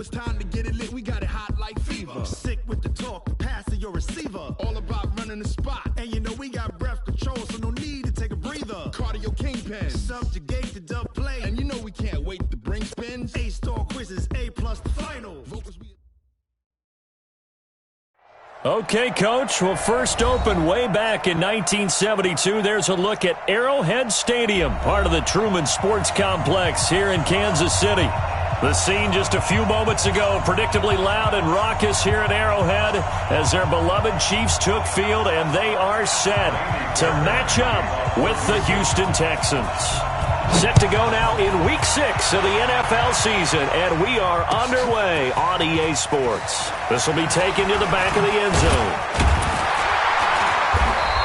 it's time to get it lit. We got it hot like fever. I'm sick with the talk, the pass to your receiver. All about running the spot. And you know we got breath control, so no need to take a breather. Cardio kingpin, subjugate the dub play. And you know we can't wait to bring spins. A-star quizzes, A+ the final. Okay, Coach. Well, first opened way back in 1972. There's a look at Arrowhead Stadium, part of the Truman Sports Complex here in Kansas City. The scene just a few moments ago, predictably loud and raucous here at Arrowhead as their beloved Chiefs took field, and they are set to match up with the Houston Texans. Set to go now in Week 6 of the NFL season, and we are underway on EA Sports. This will be taken to the back of the end zone.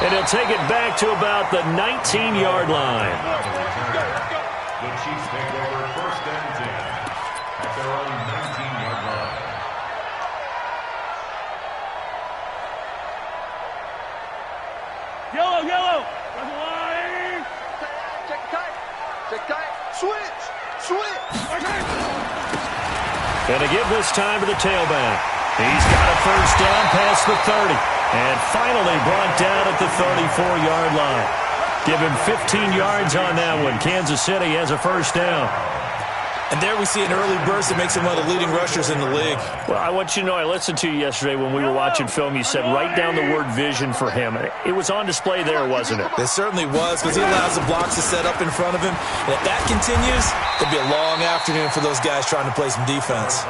And he'll take it back to about the 19-yard line. The Chiefs take over 1st and 10 at their own 19-yard line. Yellow! Switch! Gonna give this time to the tailback. He's got a first down past the 30. And finally brought down at the 34-yard line. Give him 15 yards on that one. Kansas City has a first down. And there we see an early burst that makes him one of the leading rushers in the league. Well, I want you to know, I listened to you yesterday when we were watching film. You said write down the word vision for him. It was on display there, wasn't it? It certainly was, because he allows the blocks to set up in front of him. And if that continues, it'll be a long afternoon for those guys trying to play some defense.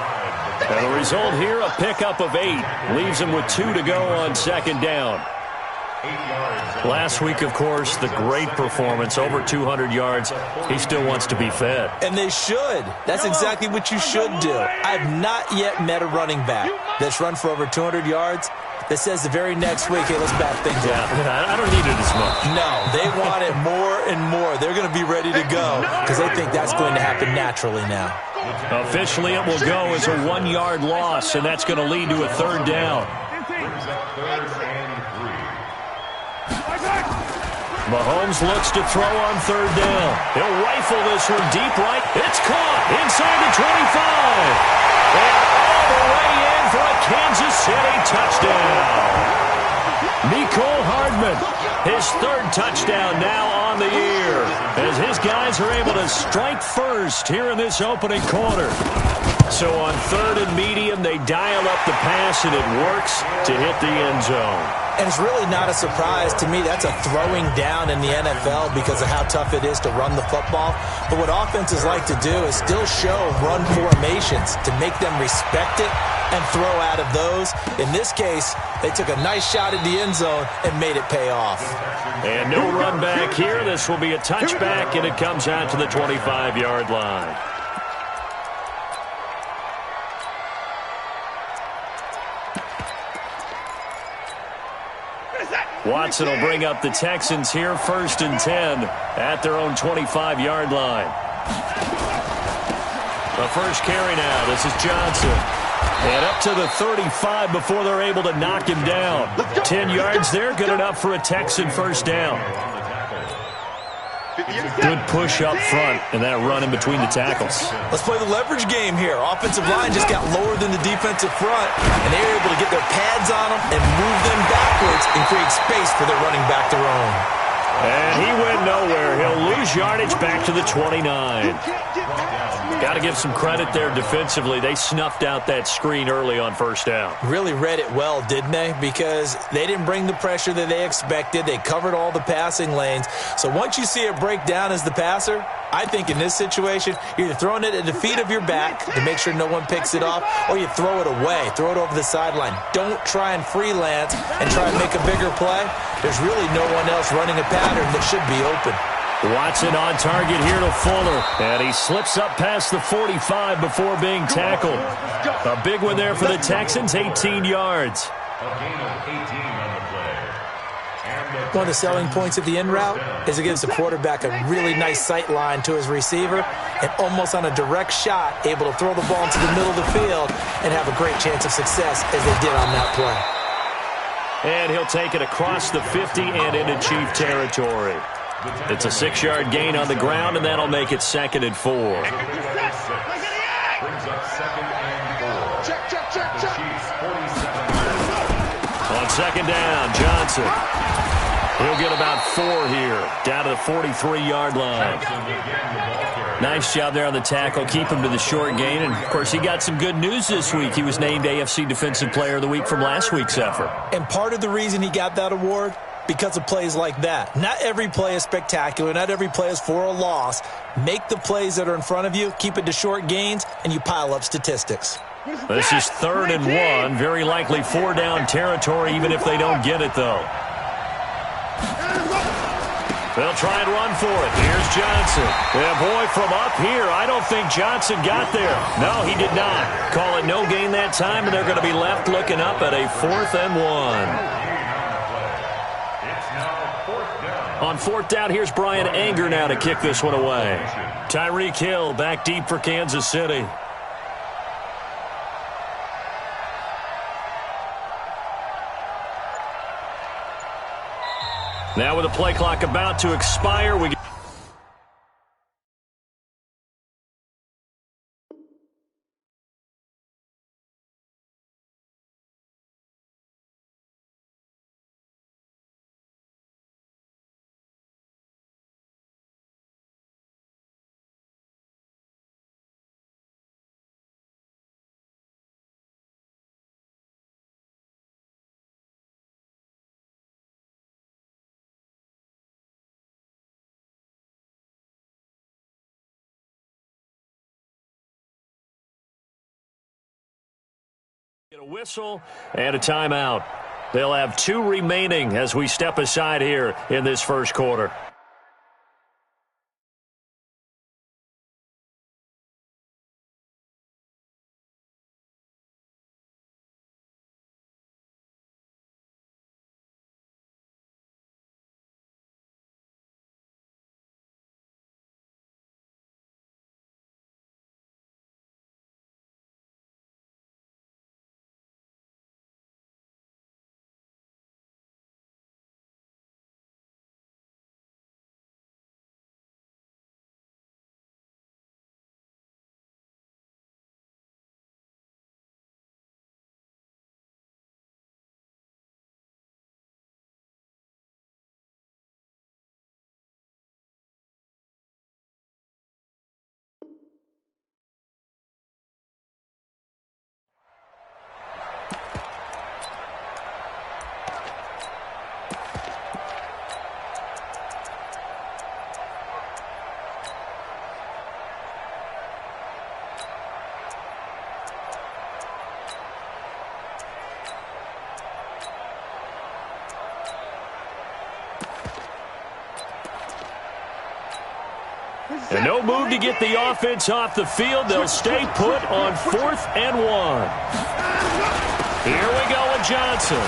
And the result here, a pickup of 8. Leaves him with 2 to go on 2nd down. Last week, of course, the great performance, over 200 yards. He still wants to be fed. And they should. That's exactly what you should do. I have not yet met a running back that's run for over 200 yards that says the very next week, hey, let's back things up. I don't need it as much. No, they want it more and more. They're going to be ready to go because they think that's going to happen naturally now. Officially, it will go as a 1-yard loss, and that's going to lead to a 3rd down. Mahomes looks to throw on 3rd down. He'll rifle this one deep right. It's caught inside the 25. And all the way in for a Kansas City touchdown. Mecole Hardman, his 3rd touchdown now on the year, as his guys are able to strike first here in this opening quarter. So on 3rd and medium, they dial up the pass, and it works to hit the end zone. And it's really not a surprise to me. That's a throwing down in the NFL because of how tough it is to run the football. But what offenses like to do is still show run formations to make them respect it and throw out of those. In this case, they took a nice shot at the end zone and made it pay off. And no run back here. This will be a touchback, and it comes out to the 25-yard line. Watson will bring up the Texans here, 1st and 10 at their own 25-yard line. The first carry now. This is Johnson. And up to the 35 before they're able to knock him down. 10 yards there, good enough for a Texan first down. Good push up front, and that run in between the tackles. Let's play the leverage game here. Offensive line just got lower than the defensive front, and they were able to get their pads on them and move them backwards and create space for their running back to roam. And he went nowhere. He'll lose yardage back to the 29. Got to give some credit there defensively. They snuffed out that screen early on 1st down. Really read it well, didn't they? Because they didn't bring the pressure that they expected. They covered all the passing lanes. So once you see it break down as the passer, I think in this situation, you're either throwing it at the feet of your back to make sure no one picks it off, or you throw it away, throw it over the sideline. Don't try and freelance and try and make a bigger play. There's really no one else running a pattern that should be open. Watson on target here to Fuller, and he slips up past the 45 before being tackled. A big one there for the Texans, 18 yards. A gain of 18 on the play. One of the selling points of the in route is it gives the quarterback a really nice sight line to his receiver and almost on a direct shot able to throw the ball into the middle of the field and have a great chance of success as they did on that play. And he'll take it across the 50 and into Chief territory. It's a 6-yard gain on the ground, and that'll make it 2nd and 4. Brings up 2nd and 4. Check. The Chiefs 47. On 2nd down, Johnson. He'll get about 4 here, down to the 43-yard line. Nice job there on the tackle. Keep him to the short gain. And, of course, he got some good news this week. He was named AFC Defensive Player of the Week from last week's effort. And part of the reason he got that award, because of plays like that. Not every play is spectacular. Not every play is for a loss. Make the plays that are in front of you, keep it to short gains, and you pile up statistics. This is 3rd and 1. Very likely 4-down territory, even if they don't get it, though. They'll try and run for it. Here's Johnson. Yeah, boy, from up here, I don't think Johnson got there. No, he did not. Call it no gain that time, and they're going to be left looking up at a 4th and 1. On 4th down, here's Brian Anger now to kick this one away. Tyreek Hill back deep for Kansas City. Now with the play clock about to expire, we get a whistle and a timeout. They'll have 2 remaining as we step aside here in this first quarter. And no move to get the offense off the field. They'll stay put on 4th and 1. Here we go with Johnson.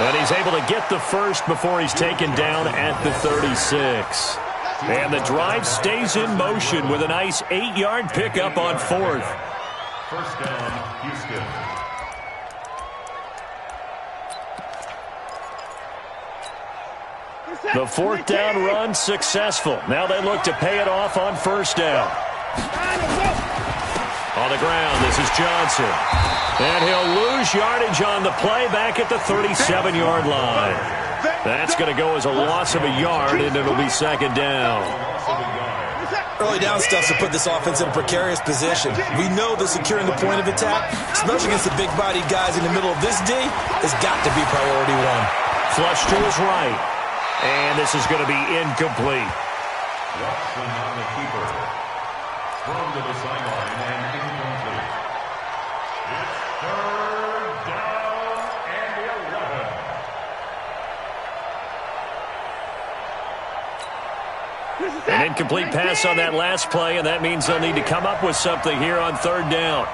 And he's able to get the first before he's taken down at the 36. And the drive stays in motion with a nice 8-yard pickup on 4th. First down, Houston. The 4th down run successful. Now they look to pay it off on 1st down. On the ground, this is Johnson. And he'll lose yardage on the play back at the 37-yard line. That's going to go as a loss of a yard, and it'll be 2nd down. Early down stuff to put this offense in a precarious position. We know that securing the point of attack, especially against the big-bodied guys in the middle of this D, has got to be priority 1. Flush to his right. And this is going to be incomplete. Watson on the keeper. Thrown to the sideline and incomplete. It's 3rd down and 11. An incomplete pass on that last play, and that means they'll need to come up with something here on 3rd down.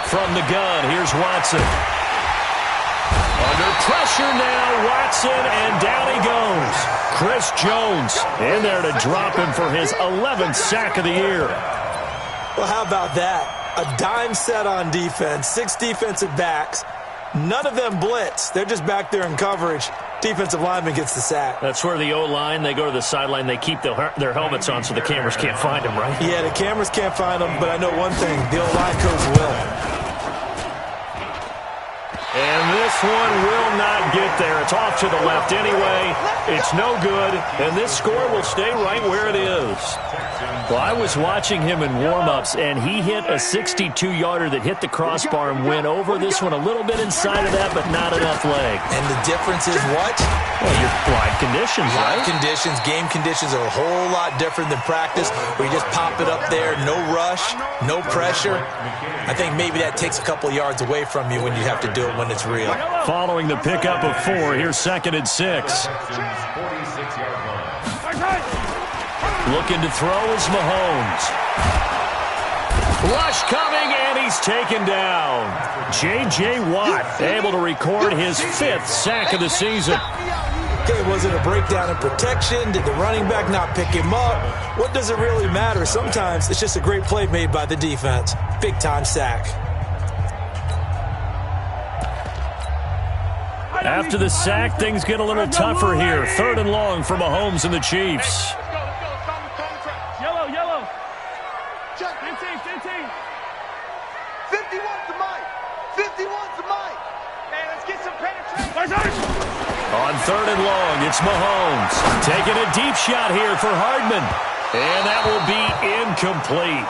From the gun, here's Watson. Under pressure now, Watson, and down he goes. Chris Jones in there to drop him for his 11th sack of the year. Well, how about that? A dime set on defense, 6 defensive backs. None of them blitz. They're just back there in coverage. Defensive lineman gets the sack. That's where the O-line, they go to the sideline, they keep their helmets on so the cameras can't find them, right? Yeah, the cameras can't find them, but I know one thing, the O-line coach will. And this one will not get there. It's off to the left anyway. It's no good, and this score will stay right where it is. Well, I was watching him in warm-ups, and he hit a 62-yarder that hit the crossbar and went over. This one a little bit inside of that, but not enough leg. And the difference is what? Well, your live conditions, right? Live conditions, game conditions are a whole lot different than practice, where you just pop it up there, no rush, no pressure. I think maybe that takes a couple yards away from you when you have to do it when it's real. Following the pickup of 4, here's 2nd and 6. Looking to throw is Mahomes. Rush coming, and he's taken down. J.J. Watt able to record his 5th sack of the season. Okay, was it a breakdown in protection? Did the running back not pick him up? What does it really matter? Sometimes it's just a great play made by the defense. Big-time sack. After the sack, things get a little tougher here. 3rd and long for Mahomes and the Chiefs. Yellow. Check. 15. 51's the mic. 51's the mic. Man, let's get some penetration. On 3rd and long, it's Mahomes. Taking a deep shot here for Hardman. And that will be incomplete.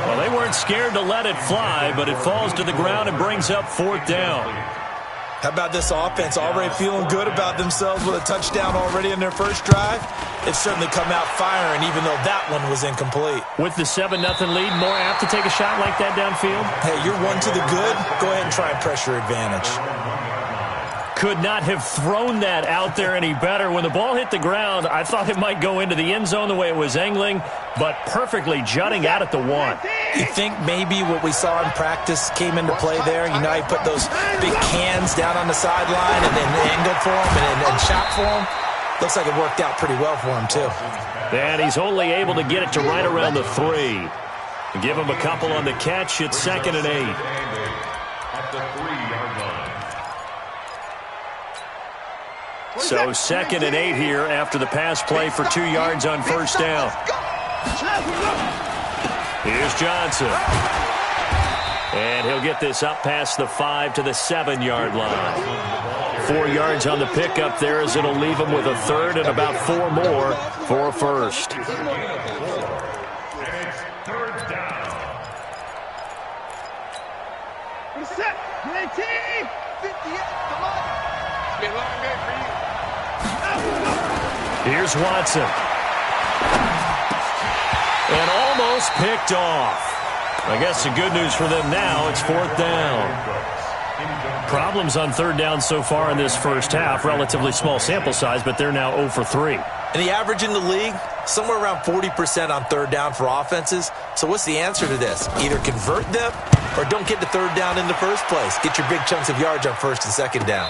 Well, they weren't scared to let it fly, but it falls to the ground and brings up 4th down. How about this offense already feeling good about themselves with a touchdown already in their first drive? They've certainly come out firing, even though that one was incomplete. With the 7-0 lead, more apt to take a shot like that downfield? Hey, you're one to the good. Go ahead and try a pressure advantage. Could not have thrown that out there any better. When the ball hit the ground, I thought it might go into the end zone the way it was angling, but perfectly jutting out at the 1. You think maybe what we saw in practice came into play there? You know, he put those big cans down on the sideline and then angled for him and shot for him. Looks like it worked out pretty well for him, too. And he's only able to get it to right around the 3. Give him a couple on the catch. It's 2nd and 8. At the 3-yard line. So 2nd and 8 here after the pass play for 2 yards on 1st down. Here's Johnson. And he'll get this up past the 5 to the 7-yard line. 4 yards on the pickup there as it'll leave him with a 3rd and about 4 more for a 1st. And it's 3rd down. Reset. 19. 58. Come on. It's been a long day for you. Here's Watson. And almost picked off. I guess the good news for them now, it's 4th down. Problems on 3rd down so far in this first half. Relatively small sample size, but they're now 0 for 3. And the average in the league, somewhere around 40% on 3rd down for offenses. So what's the answer to this? Either convert them or don't get to 3rd down in the first place. Get your big chunks of yards on 1st and 2nd down.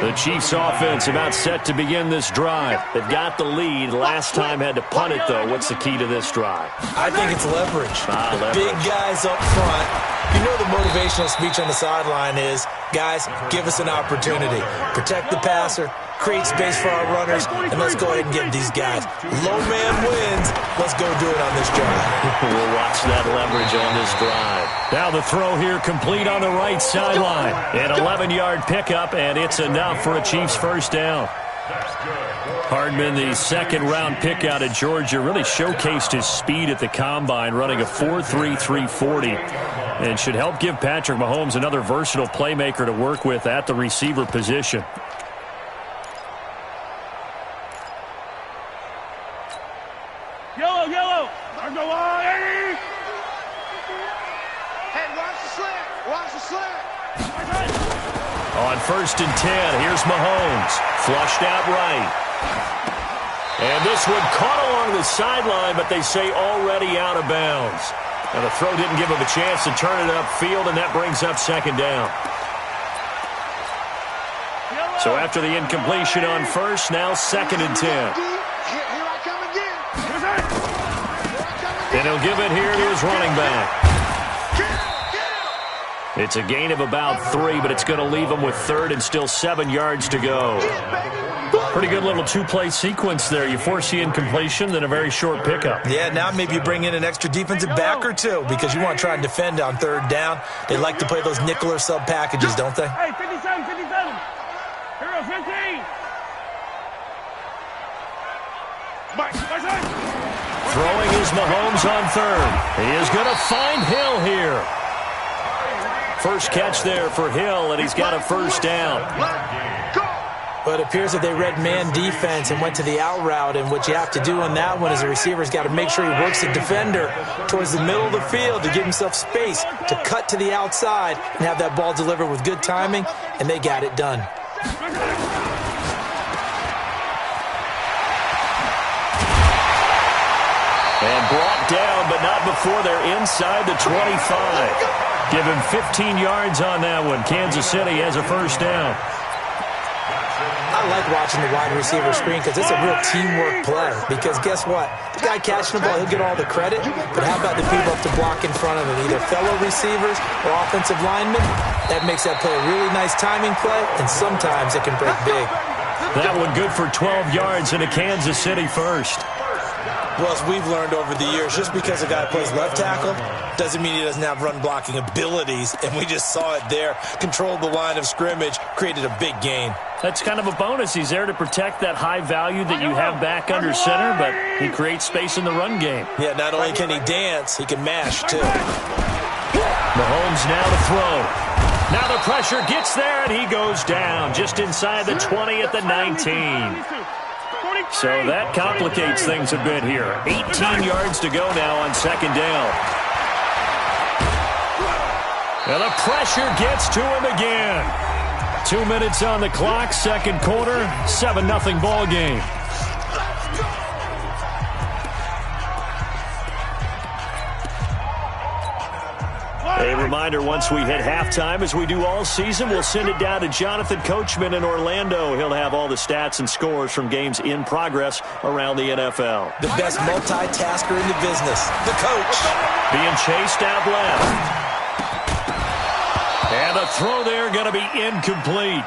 The Chiefs offense about set to begin this drive. They've got the lead. Last time had to punt it, though. What's the key to this drive? I think it's leverage. Leverage. Big guys up front. You know the motivational speech on the sideline is, guys, give us an opportunity. Protect the passer, create space for our runners, and let's go ahead and get these guys. Low man wins. Let's go do it on this drive. We'll watch that leverage on this drive. Now the throw here complete on the right sideline. An 11-yard pickup, and it's enough for a Chiefs 1st down. Hardman, the 2nd-round pick out of Georgia, really showcased his speed at the Combine, running a 4.3 340, and should help give Patrick Mahomes another versatile playmaker to work with at the receiver position. Yellow. Go on, Eddie. Hey, watch the slant. On 1st and 10, here's Mahomes. Flushed out right. And this one caught along the sideline, but they say already out of bounds. And the throw didn't give him a chance to turn it upfield, and that brings up 2nd down. So after the incompletion on 1st, now 2nd and 10. Here I come again. And And he'll give it here to his running back. It's a gain of about 3, but it's going to leave him with 3rd and still 7 yards to go. Pretty good little two-play sequence there. You force the incompletion, then a very short pickup. Yeah, now maybe you bring in an extra defensive back or two because you want to try and defend on 3rd down. They like to play those nickel or sub packages, don't they? Hey, 57, 57. Here, 15. Throwing is Mahomes on 3rd. He is going to find Hill here. First catch there for Hill, and he's got a 1st down. But it appears that they read man defense and went to the out route, and what you have to do on that one is the receiver's got to make sure he works the defender towards the middle of the field to give himself space to cut to the outside and have that ball delivered with good timing, and they got it done. And brought down, but not before they're inside the 25. Give him 15 yards on that one. Kansas City has a 1st down. I like watching the wide receiver screen because it's a real teamwork play. Because guess what? The guy catching the ball, he'll get all the credit. But how about the people up to block in front of him? Either fellow receivers or offensive linemen. That makes that play a really nice timing play, and sometimes it can break big. That one good for 12 yards and a Kansas City 1st. Well, as we've learned over the years, just because a guy plays left tackle doesn't mean he doesn't have run-blocking abilities, and we just saw it there. Controlled the line of scrimmage, created a big gain. That's kind of a bonus. He's there to protect that high value that you have back under center, but he creates space in the run game. Yeah, not only can he dance, he can mash, too. Mahomes now to throw. Now the pressure gets there, and he goes down just inside the 20 at the 19. So that complicates things a bit here. 18 yards to go now on 2nd down. And the pressure gets to him again. 2 minutes on the clock, 2nd quarter, 7-0 ball game. A reminder, once we hit halftime, as we do all season, we'll send it down to Jonathan Coachman in Orlando. He'll have all the stats and scores from games in progress around the NFL. The best multitasker in the business, the coach. Being chased out left. And the throw there going to be incomplete.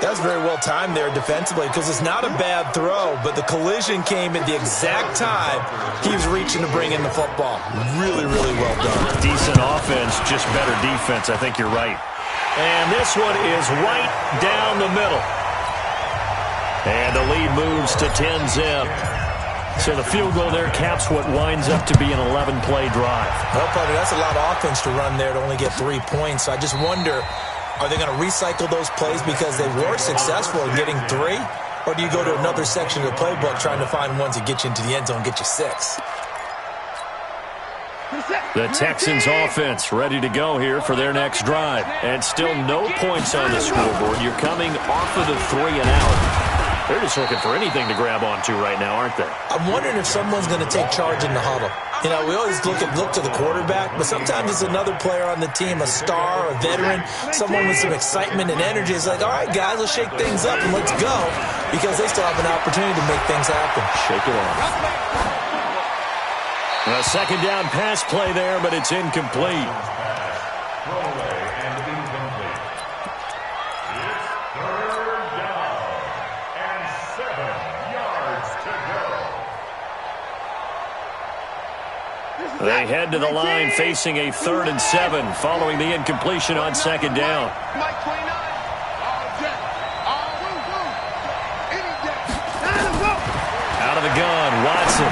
That was very well timed there defensively because it's not a bad throw, but the collision came at the exact time he was reaching to bring in the football. Really, really well done. Decent offense, just better defense. I think you're right. And this one is right down the middle. And the lead moves to 10-zip. So the field goal there caps what winds up to be an 11-play drive. Well, partner, that's a lot of offense to run there to only get 3 points. So I just wonder, are they going to recycle those plays because they were successful in getting 3? Or do you go to another section of the playbook trying to find ones that get you into the end zone and get you 6? The Texans offense ready to go here for their next drive. And still no points on the scoreboard. You're coming off of the 3 and out. They're just looking for anything to grab onto right now, aren't they? I'm wondering if someone's going to take charge in the huddle. You know, we always look to the quarterback, but sometimes it's another player on the team, a star, a veteran, someone with some excitement and energy. It's like, all right, guys, let's shake things up and let's go, because they still have an opportunity to make things happen. Shake it off. A 2nd down pass play there, but it's incomplete. They head to the line facing a 3rd and 7 following the incompletion on 2nd down. Out of the gun, Watson.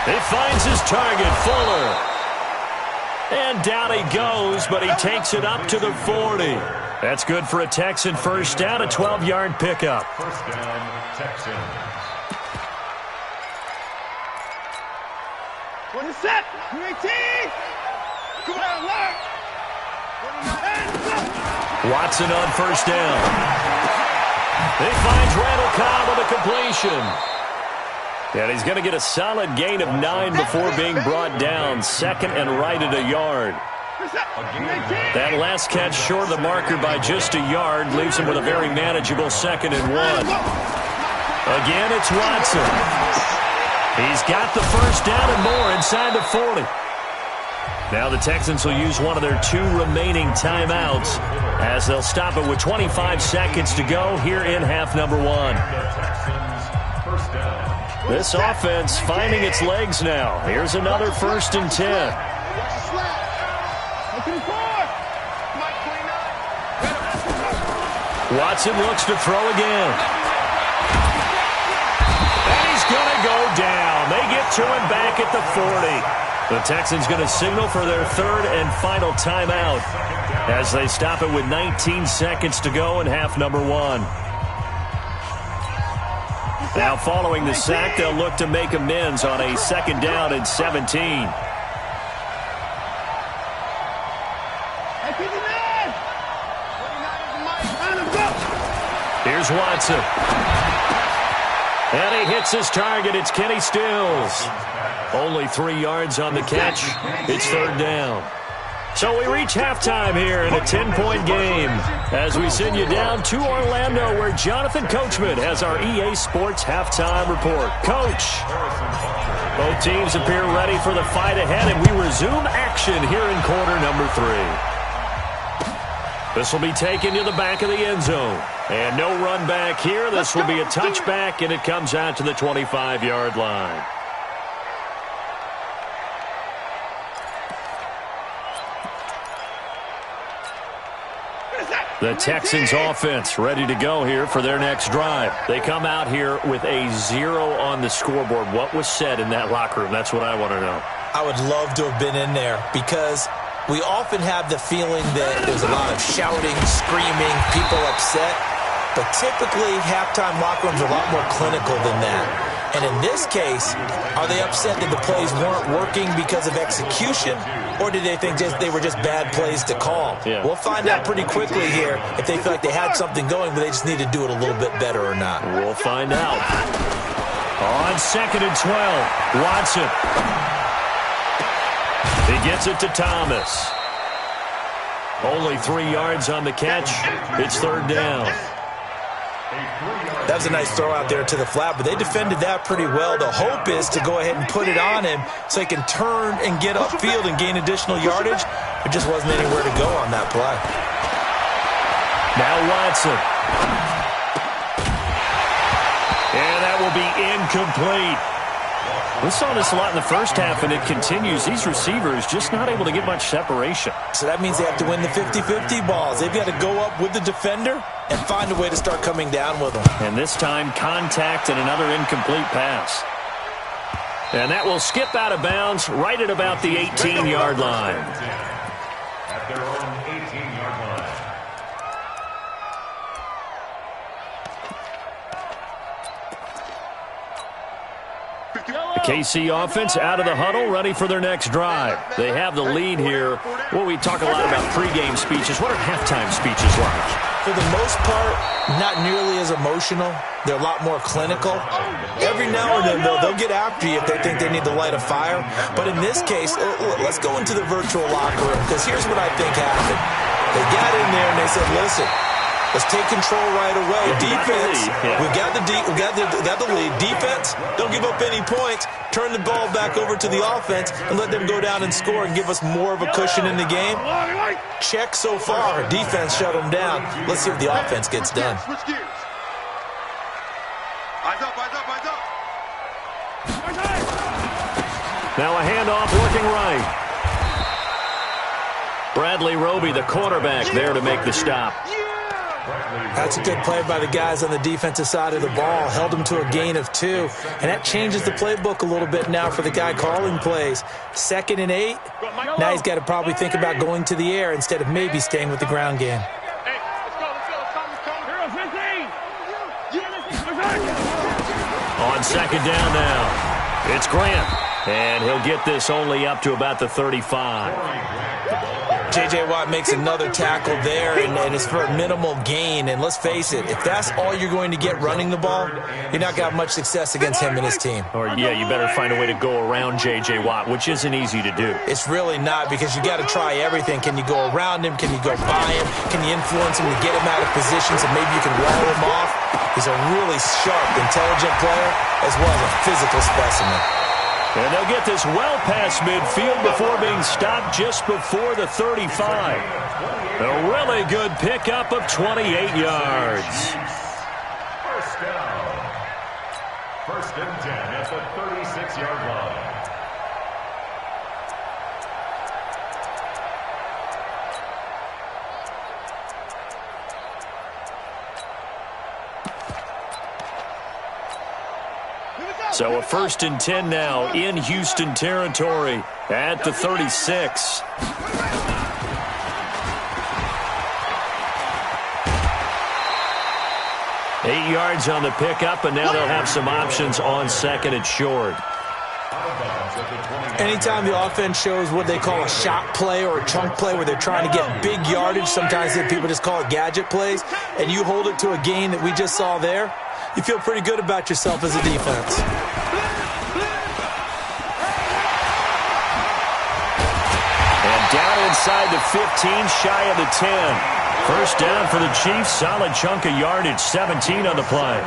He finds his target, Fuller. And down he goes, but he takes it up to the 40. That's good for a Texan 1st down, a 12-yard pickup. 1st down, Texans. 27, 18. Come on, left. Watson on 1st down. He finds Randall Cobb with a completion. And he's going to get a solid gain of 9 before being brought down. 2nd and right at a yard. That last catch short of the marker by just a yard leaves him with a very manageable 2nd and 1. Again, it's Watson. He's got the first down and more inside the 40. Now the Texans will use one of their 2 remaining timeouts as they'll stop it with 25 seconds to go here in half number 1. This offense finding its legs now. Here's another 1st and 10. Watson looks to throw again. And he's going to go down. They get to him back at the 40. The Texans going to signal for their 3rd and final timeout as they stop it with 19 seconds to go in half number 1. Now following the sack, they'll look to make amends on a 2nd down and 17. Here's Watson. And he hits his target. It's Kenny Stills. Only 3 yards on the catch. It's 3rd down. So we reach halftime here in a 10-point game as we send you down to Orlando where Jonathan Coachman has our EA Sports halftime report. Coach, both teams appear ready for the fight ahead, and we resume action here in quarter number 3. This will be taken to the back of the end zone. And no run back here. This will be a touchback, and it comes out to the 25-yard line. The Texans offense ready to go here for their next drive. They come out here with a 0 on the scoreboard. What was said in that locker room? That's what I want to know. I would love to have been in there because we often have the feeling that there's a lot of shouting, screaming, people upset. But typically, halftime locker rooms are a lot more clinical than that. And in this case, are they upset that the plays weren't working because of execution, or did they think they were just bad plays to call? Yeah. We'll find out pretty quickly here if they feel like they had something going, but they just need to do it a little bit better or not. We'll find out. On 2nd and 12, Watson. He gets it to Thomas. Only 3 yards on the catch. It's 3rd down. That was a nice throw out there to the flat, but they defended that pretty well. The hope is to go ahead and put it on him so he can turn and get upfield and gain additional yardage. There just wasn't anywhere to go on that play. Now Watson. And that will be incomplete. We saw this a lot in the first half, and it continues. These receivers just not able to get much separation. So that means they have to win the 50-50 balls. They've got to go up with the defender and find a way to start coming down with them. And this time, contact and another incomplete pass. And that will skip out of bounds right at about the 18-yard line. At their own 18-yard line. The KC offense out of the huddle, ready for their next drive. They have the lead here. Well, we talk a lot about pregame speeches. What are halftime speeches like? For the most part, not nearly as emotional. They're a lot more clinical. Every now and then, they'll get after you if they think they need to light a fire. But in this case, let's go into the virtual locker room, because here's what I think happened. They got in there and they said, listen, let's take control right away. Defense, we got the lead. Defense, don't give up any points. Turn the ball back over to the offense and let them go down and score and give us more of a cushion in the game. Check so far. Defense shut them down. Let's see what the offense gets done. Switch gears. Eyes up, eyes up, eyes up. Now a handoff looking right. Bradley Roby, the quarterback, there to make the stop. That's a good play by the guys on the defensive side of the ball. Held them to a gain of 2. And that changes the playbook a little bit now for the guy calling plays. 2nd and 8. Now he's got to probably think about going to the air instead of maybe staying with the ground game. On 2nd down now, it's Grant. And he'll get this only up to about the 35. J.J. Watt makes another tackle there, and it's for a minimal gain. And let's face it, if that's all you're going to get running the ball, you're not going to have much success against him and his team. Or, yeah, you better find a way to go around J.J. Watt, which isn't easy to do. It's really not, because you got to try everything. Can you go around him? Can you go by him? Can you influence him to get him out of position so maybe you can wall him off? He's a really sharp, intelligent player as well as a physical specimen. And they'll get this well past midfield before being stopped just before the 35. A really good pickup of 28 yards. First down. First and 10 at the 36-yard line. So a first and 10 now in Houston territory at the 36. Eight yards on the pickup, and now they'll have some options on second and short. Anytime the offense shows what they call a shot play or a chunk play where they're trying to get big yardage, sometimes people just call it gadget plays, and you hold it to a gain that we just saw there, you feel pretty good about yourself as a defense. And down inside the 15, shy of the 10. First down for the Chiefs. Solid chunk of yardage, 17 on the play.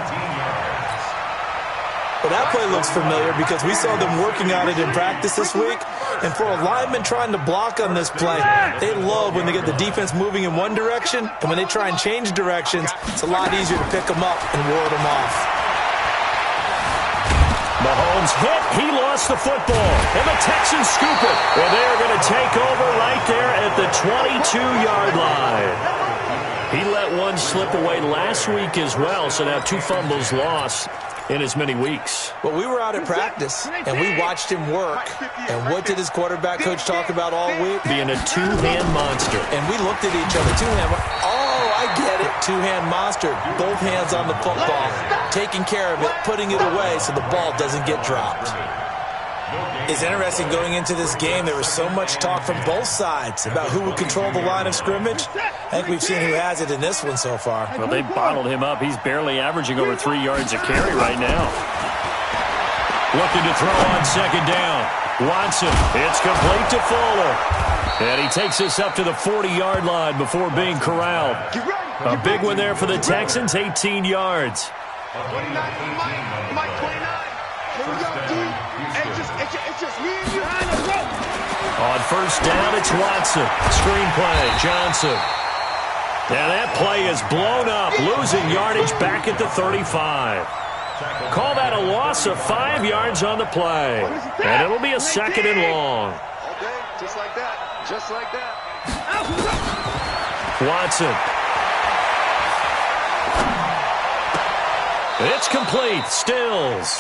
Well, that play looks familiar because we saw them working on it in practice this week. And for a lineman trying to block on this play, they love when they get the defense moving in one direction. And when they try and change directions, it's a lot easier to pick them up and ward them off. Mahomes hit. He lost the football. And the Texans scoop it. And they're going to take over right there at the 22-yard line. He let one slip away last week as well. So now 2 fumbles lost in as many weeks. Well, we were out at practice, and we watched him work. And what did his quarterback coach talk about all week? Being a two-hand monster. And we looked at each other. Two-hand. Oh, I get it. Two-hand monster. Both hands on the football. Taking care of it, putting it away so the ball doesn't get dropped. It's interesting going into this game. There was so much talk from both sides about who would control the line of scrimmage. I think we've seen who has it in this one so far. Well, they bottled him up. He's barely averaging over 3 yards a carry right now. Looking to throw on second down. Watson, it's complete to Fuller. And he takes us up to the 40-yard line before being corralled. A big one there for the Texans, 18 yards. 29, Mike 29. Here we go, dude. It's just me and you behind the rope. On first down, it's Watson. Screenplay, Johnson. Now that play is blown up, losing yardage back at the 35. Call that a loss of 5 yards on the play. And it'll be a second and long. Okay, just like that. Just like that. Watson. It's complete. Stills.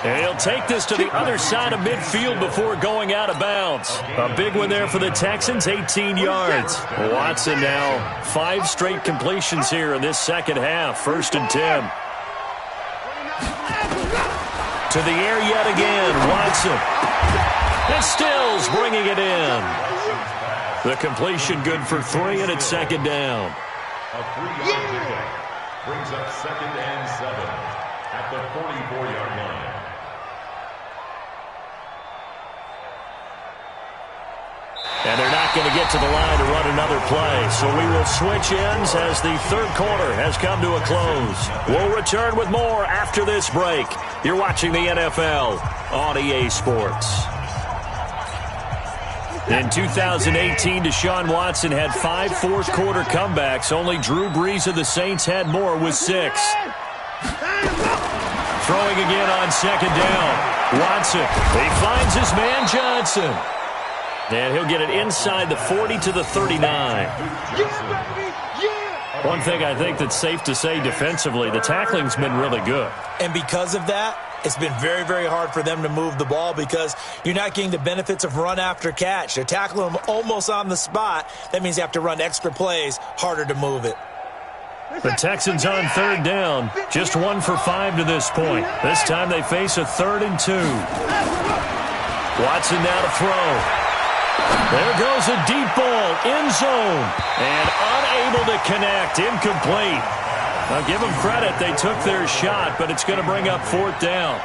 And he'll take this to the other side of midfield before going out of bounds. A big one there for the Texans, 18 yards. Watson now 5 straight completions here in this second half. First and 10. To the air yet again, Watson. And Stills bringing it in. The completion good for 3, and it's second down. A 3-yard pickup brings up second and 7 at the 44-yard line. And they're not going to get to the line to run another play. So we will switch ends as the third quarter has come to a close. We'll return with more after this break. You're watching the NFL on EA Sports. In 2018, Deshaun Watson had 5 fourth-quarter comebacks. Only Drew Brees of the Saints had more with 6. Throwing again on second down. Watson, he finds his man Johnson. And he'll get it inside the 40 to the 39. One thing I think that's safe to say defensively, the tackling's been really good. And because of that, it's been very, very hard for them to move the ball because you're not getting the benefits of run after catch. They're tackling them almost on the spot. That means you have to run extra plays, harder to move it. The Texans on third down, just 1 for 5 to this point. This time they face a 3rd and 2. Watson now to throw. There goes a deep ball, end zone, and unable to connect, incomplete. Now give them credit, they took their shot, but it's going to bring up fourth down.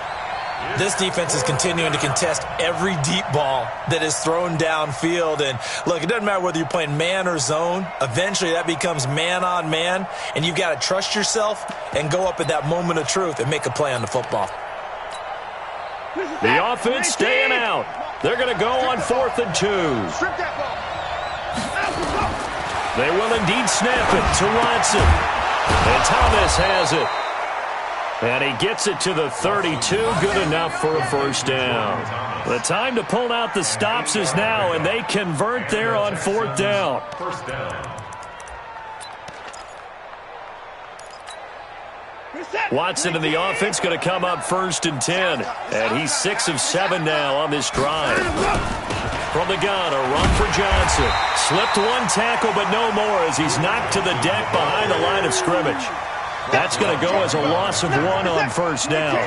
This defense is continuing to contest every deep ball that is thrown downfield. And look, it doesn't matter whether you're playing man or zone. Eventually that becomes man on man, and you've got to trust yourself and go up at that moment of truth and make a play on the football. The offense staying out. They're going to go on 4th and 2. They will indeed snap it to Watson. And Thomas has it. And he gets it to the 32. Good enough for a first down. The time to pull out the stops is now, and they convert there on 4th down. First down. Watson in the offense going to come up 1st and 10. And he's 6 of 7 now on this drive. From the gun, a run for Johnson. Slipped one tackle, but no more as he's knocked to the deck behind the line of scrimmage. That's going to go as a loss of 1 on first down.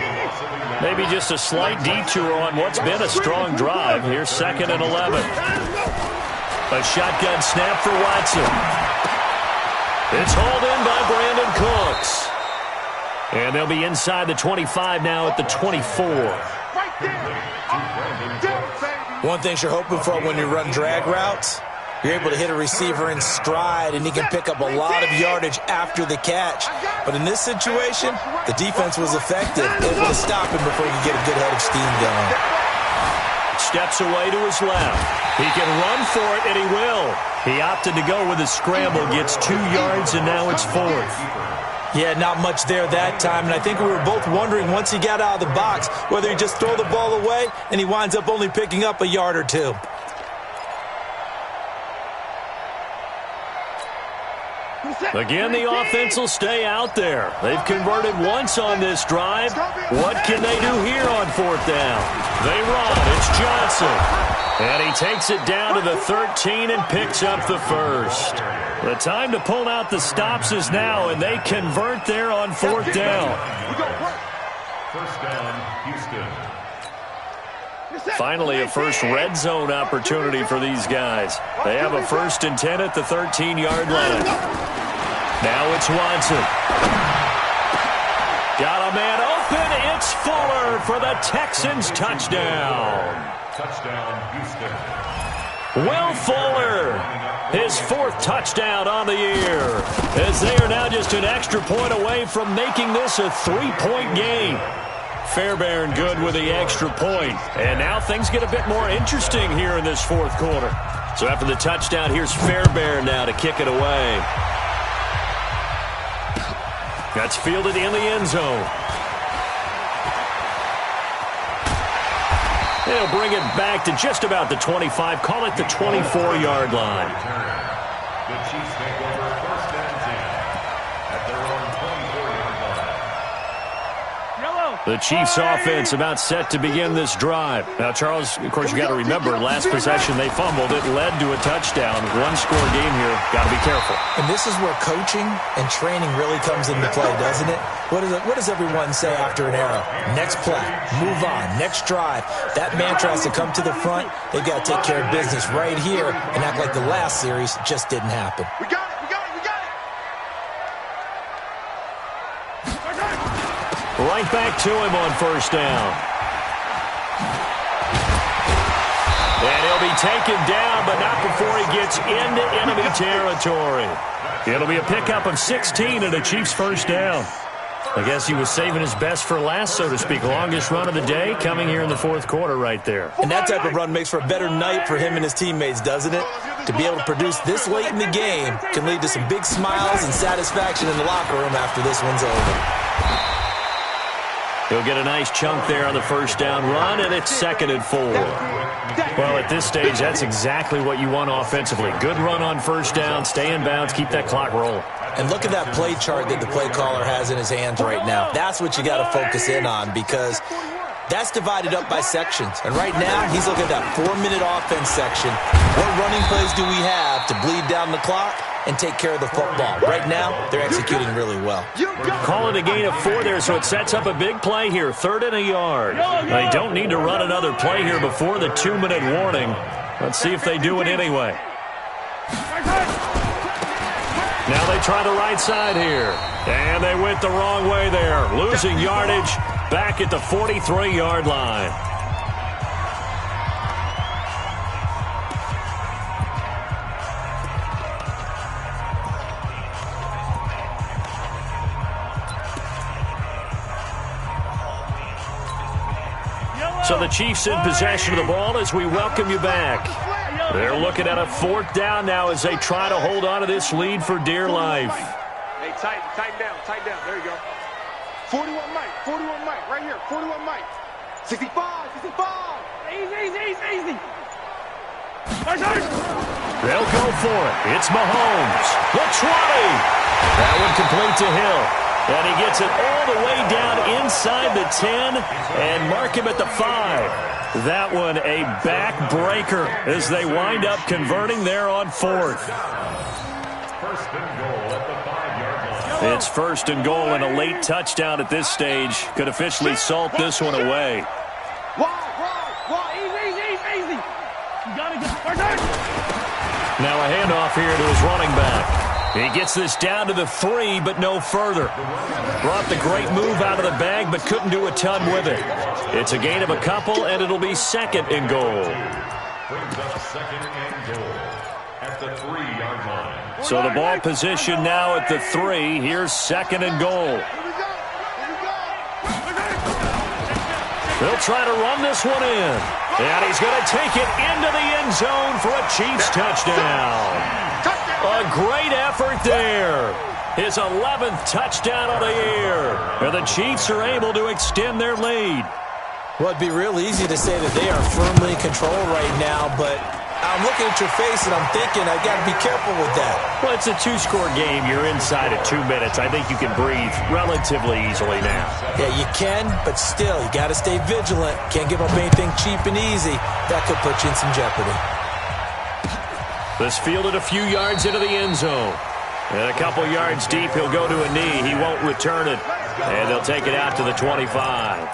Maybe just a slight detour on what's been a strong drive. Here's 2nd and 11. A shotgun snap for Watson. It's hauled in by Brandon Cooks. And they'll be inside the 25 now at the 24. One thing you're hoping for when you run drag routes, you're able to hit a receiver in stride, and he can pick up a lot of yardage after the catch. But in this situation, the defense was effective, able to stop him before he could get a good head of steam going. Steps away to his left. He can run for it, and he will. He opted to go with a scramble, gets 2 yards, and now it's 4th. Yeah, not much there that time, and I think we were both wondering once he got out of the box whether he just throw the ball away and he winds up only picking up a yard or 2. Again, the offense will stay out there. They've converted once on this drive. What can they do here on 4th down? They run. It's Johnson. And he takes it down to the 13 and picks up the first. The time to pull out the stops is now, and they convert there on 4th down. First down, Houston. Finally, a first red zone opportunity for these guys. They have a 1st and 10 at the 13-yard line. Now it's Watson. Got a man open. It's Fuller for the Texans touchdown. Touchdown, Houston. Will Fuller, his 4th touchdown on the year, as they are now just an extra point away from making this a 3-point game. Fairbairn good with the extra point. And now things get a bit more interesting here in this 4th quarter. So after the touchdown, here's Fairbairn now to kick it away. That's fielded in the end zone. They'll bring it back to just about the 25. Call it the 24-yard line. The Chiefs take over 1st and 10 at their own 24-yard line. The Chiefs offense about set to begin this drive. Now, Charles, of course, you got to remember, last possession they fumbled. It led to a touchdown. 1-score game here. Got to be careful. And this is where coaching and training really comes into play, doesn't it? What does everyone say after an arrow? Next play, move on, next drive. That mantra has to come to the front. They've got to take care of business right here and act like the last series just didn't happen. We got it, we got it, we got it. Right back to him on 1st down. And he'll be taken down, but not before he gets into enemy territory. It'll be a pickup of 16 and a Chiefs 1st down. I guess he was saving his best for last, so to speak. Longest run of the day coming here in the 4th quarter right there. And that type of run makes for a better night for him and his teammates, doesn't it? To be able to produce this late in the game can lead to some big smiles and satisfaction in the locker room after this one's over. He'll get a nice chunk there on the 1st down run, and it's 2nd and 4. Well, at this stage, that's exactly what you want offensively. Good run on 1st down, stay in bounds, keep that clock rolling. And look at that play chart that the play caller has in his hands right now. That's what you got to focus in on, because that's divided up by sections. And right now, he's looking at that 4-minute offense section. What running plays do we have to bleed down the clock and take care of the football? Right now, they're executing really well. Call it a gain of 4 there, so it sets up a big play here. 3rd and a yard. They don't need to run another play here before the 2-minute warning. Let's see if they do it anyway. Now they try the right side here. And they went the wrong way there. Losing yardage back at the 43-yard line. So the Chiefs in possession of the ball as we welcome you back. They're looking at a 4th down now as they try to hold on to this lead for dear life. Hey, tighten down. There you go. 41 Mike, right here. 41 Mike. 65. Easy. They'll go for it. It's Mahomes. The 20. That one complete to Hill. And he gets it all the way down inside the 10 and mark him at the 5. That one a backbreaker as they wind up converting there on 4th. First and goal at the 5-yard line. It's first and goal and a late touchdown at this stage. Could officially salt this one away. Easy. You gotta get Now a handoff here to his running back. He gets this down to the 3, but no further. Brought the great move out of the bag, but couldn't do a ton with it. It's a gain of a couple, and it'll be 2nd and goal. Brings up 2nd and goal at the 3-yard line. So the ball position now at the 3. Here's 2nd and goal. They'll try to run this one in. And he's going to take it into the end zone for a Chiefs touchdown. A great effort there. His 11th touchdown of the year. And the Chiefs are able to extend their lead. Well, it'd be real easy to say that they are firmly in control right now, but I'm looking at your face and I'm thinking I got to be careful with that. Well, it's a 2-score game. You're inside at 2 minutes. I think you can breathe relatively easily now. Yeah, you can, but still, you got to stay vigilant. Can't give up anything cheap and easy. That could put you in some jeopardy. This fielded a few yards into the end zone. And a couple yards deep, he'll go to a knee. He won't return it. And they'll take it out to the 25.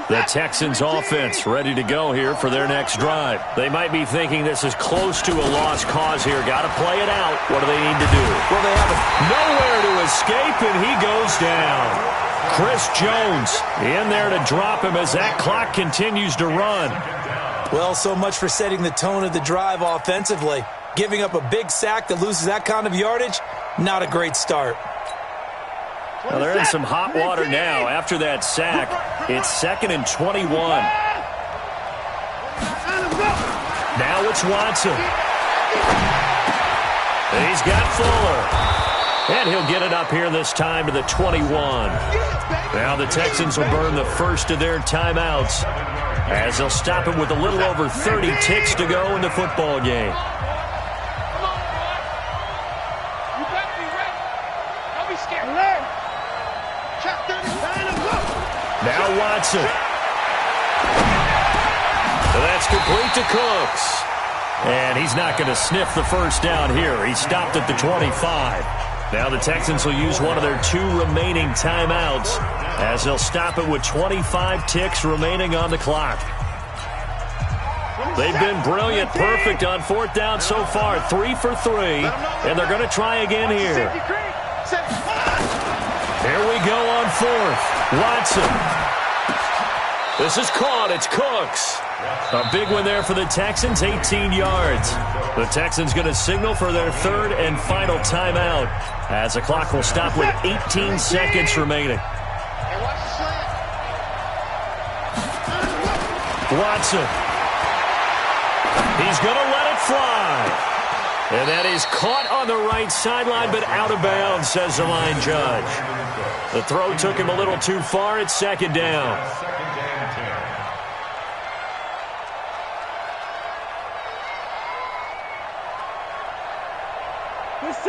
The Texans offense ready to go here for their next drive. They might be thinking this is close to a lost cause here. Got to play it out. What do they need to do? Well, they have nowhere to escape, and he goes down. Chris Jones in there to drop him as that clock continues to run. Well, so much for setting the tone of the drive offensively. Giving up a big sack that loses that kind of yardage, not a great start. Well, they're in some hot water now after that sack. It's 2nd and 21. Now it's Watson. And he's got Fuller. And he'll get it up here this time to the 21. Now the Texans will burn the first of their timeouts as they'll stop it with a little over 30 ticks to go in the football game. Now Watson. That's complete to Cooks. And he's not going to sniff the first down here. He stopped at the 25. Now the Texans will use one of their 2 remaining timeouts as they'll stop it with 25 ticks remaining on the clock. They've been brilliant, perfect on 4th down so far, 3 for 3, and they're going to try again here. Here we go on 4th. Watson. This is caught. It's Cooks. A big one there for the Texans, 18 yards. The Texans going to signal for their 3rd and final timeout as the clock will stop with 18 seconds remaining. Watson. He's going to let it fly. And that is caught on the right sideline, but out of bounds, says the line judge. The throw took him a little too far. It's 2nd down.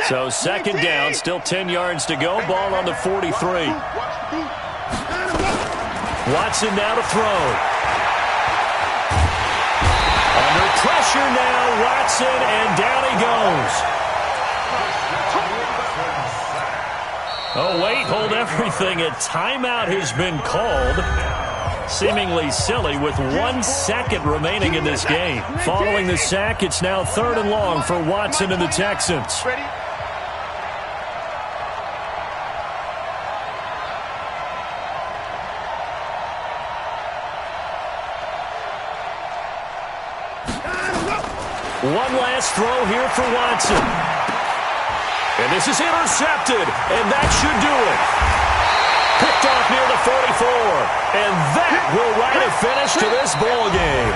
So 2nd down, still 10 yards to go. Ball on the 43. Watson now to throw. Under pressure now, Watson, and down he goes. Oh, wait, hold everything. A timeout has been called. Seemingly silly with 1 second remaining in this game. Following the sack, it's now 3rd and long for Watson and the Texans. Ready? One last throw here for Watson. And this is intercepted, and that should do it. Picked off near the 44, and that will write a finish to this ball game.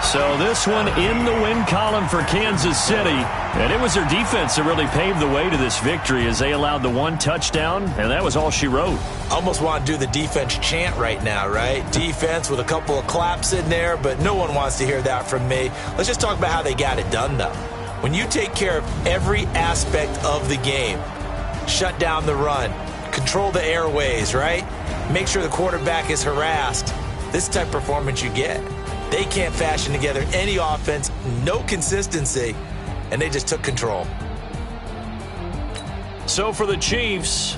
So this one in the win column for Kansas City, and it was their defense that really paved the way to this victory as they allowed the 1 touchdown, and that was all she wrote. Almost want to do the defense chant right now, right? Defense with a couple of claps in there, but no one wants to hear that from me. Let's just talk about how they got it done, though. When you take care of every aspect of the game, shut down the run, control the airways, right? Make sure the quarterback is harassed. This type of performance you get. They can't fashion together any offense, no consistency, and they just took control. So for the Chiefs,